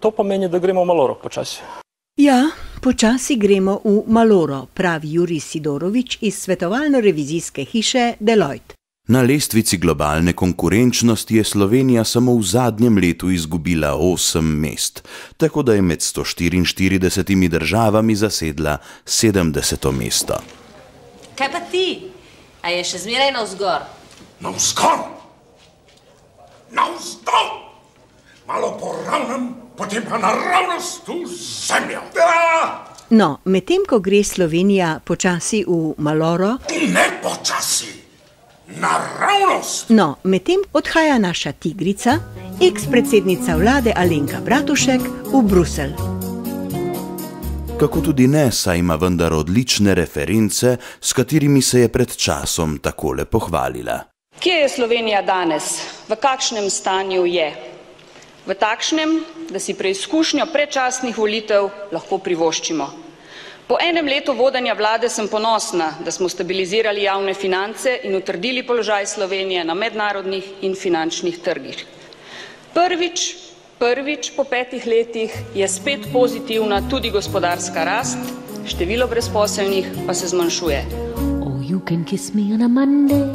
To pomeni, da gremo v Maloro počasi. Ja, počasi gremo v Maloro, pravi Jurij Sidorovič iz svetovalno-revizijske hiše Deloitte. Na lestvici globalne konkurenčnosti je Slovenija samo v zadnjem letu izgubila 8 mest, tako da je med 144 državami zasedla 70. mesto. Kaj pa ti? A je še zmeraj navzgor? Navzgor? Navzdol! Malo poravnam, potem pa naravnost v zemljo. No, medtem ko gre Slovenija počasi v Maloro... Ne počasi! Naravnost! No, medtem odhaja naša tigrica, eks-predsednica vlade Alenka Bratušek, v Bruselj. Kako tudi ne, saj ima vendar odlične reference, s katerimi se je pred časom takole pohvalila. Kje je Slovenija danes? V kakšnem stanju je? V takšnem, da si preizkušnjo predčasnih volitev lahko privoščimo. Po enem letu vodenja vlade sem ponosna, da smo stabilizirali javne finance in utrdili položaj Slovenije na mednarodnih in finančnih trgih. Prvič po 5 letih je spet pozitivna tudi gospodarska rast, število brezposelnih pa se zmanjšuje. Oh, you can kiss me on a Monday,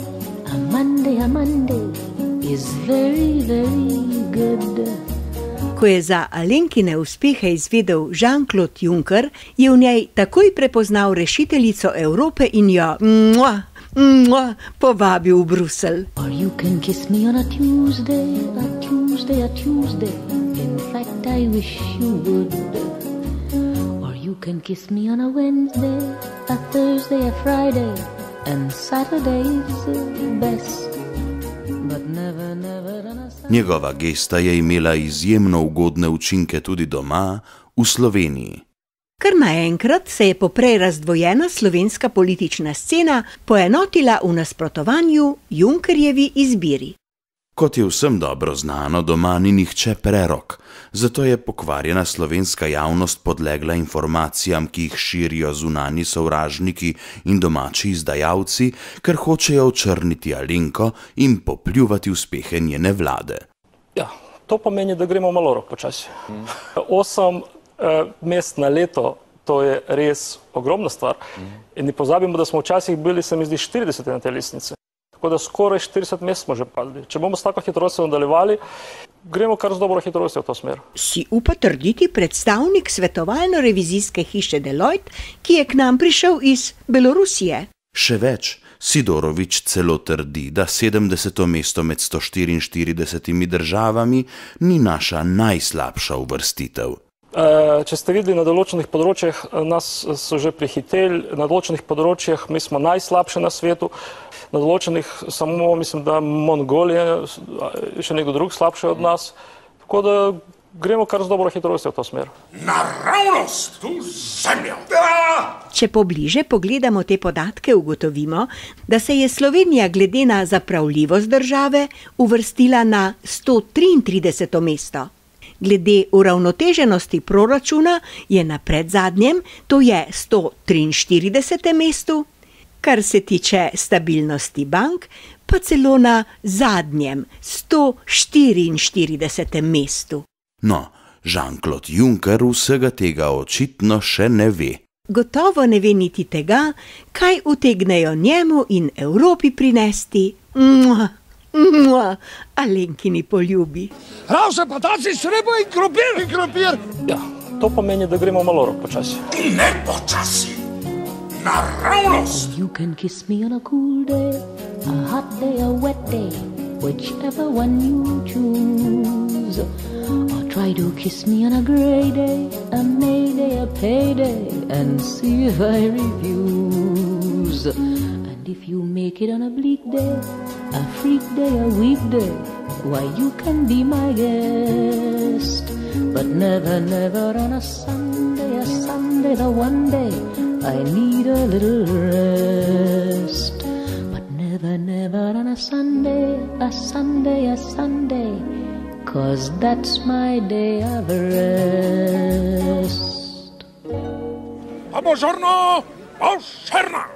a Monday, a Monday is very, very good. Ko je za Alenkine uspehe izvedel Jean-Claude Juncker, je v njej takoj prepoznal rešiteljico Evrope in jo povabil v Bruselj. Or you can kiss me on a Tuesday, a Tuesday, a Tuesday. In fact, I wish you would. Or you can kiss me on a Wednesday, a Thursday, a Friday, and Saturday's best. Njegova gesta je imela izjemno ugodne učinke tudi doma, v Sloveniji. Kar naenkrat se je poprej razdvojena slovenska politična scena poenotila v nasprotovanju Junckerjevi izbiri. Kot je vsem dobro znano, doma ni nihče prerok, zato je pokvarjena slovenska javnost podlegla informacijam, ki jih širijo zunanji sovražniki in domači izdajalci, ker hočejo očrniti Alenko in popljuvati uspehe njene vlade. Ja, to pomeni, da gremo v Maloro počasi. 8 mest na leto, to je res ogromna stvar. In ne pozabimo, da smo včasih bili, se mi zdi, 40 na tej lestvici. Tako da skoraj 40 mest smo že padli. Če bomo s tako hitrostjo nadaljevali, gremo kar z dobro hitrostjo v to smer. Si upa trditi predstavnik svetovalno-revizijske hiše Deloitte, ki je k nam prišel iz Belorusije. Še več, Sidorovič celo trdi, da 70. mesto med 144 državami ni naša najslabša uvrstitev. Če ste videli, na določenih področjih nas so že prehiteli, na določenih področjih mi smo najslabše na svetu, na določenih samo, mislim, da Mongolija, še nekdo drug slabše od nas, tako da gremo kar z dobro hitrostjo v to smer. Naravnost v zemljo! Če pobliže pogledamo te podatke, ugotovimo, da se je Slovenija glede na zapravljivost države uvrstila na 133. mesto. Glede uravnoteženosti proračuna je na predzadnjem, to je 143. mestu, kar se tiče stabilnosti bank, pa celo na zadnjem, 144. mestu. No, Jean-Claude Juncker vsega tega očitno še ne ve. Gotovo ne ve niti tega, kaj utegnejo njemu in Evropi prinesti Alenkini poljubi. Ravse pataci, srebro in krompir! Ja, to pomeni, da gremo v Maloro počasi. Ne počasi! Naravnost! You can kiss me on a cool day, a hot day, a wet day, whichever one you choose. Or try to kiss me on a grey day, a May day, a payday, and see if I refuse. And if you make it on a bleak day, a freak day, a weekday, why you can be my guest. But never, never on a Sunday, the one day I need a little rest. But never, never on a Sunday, 'cause that's my day of rest. Buongiorno, Osserna!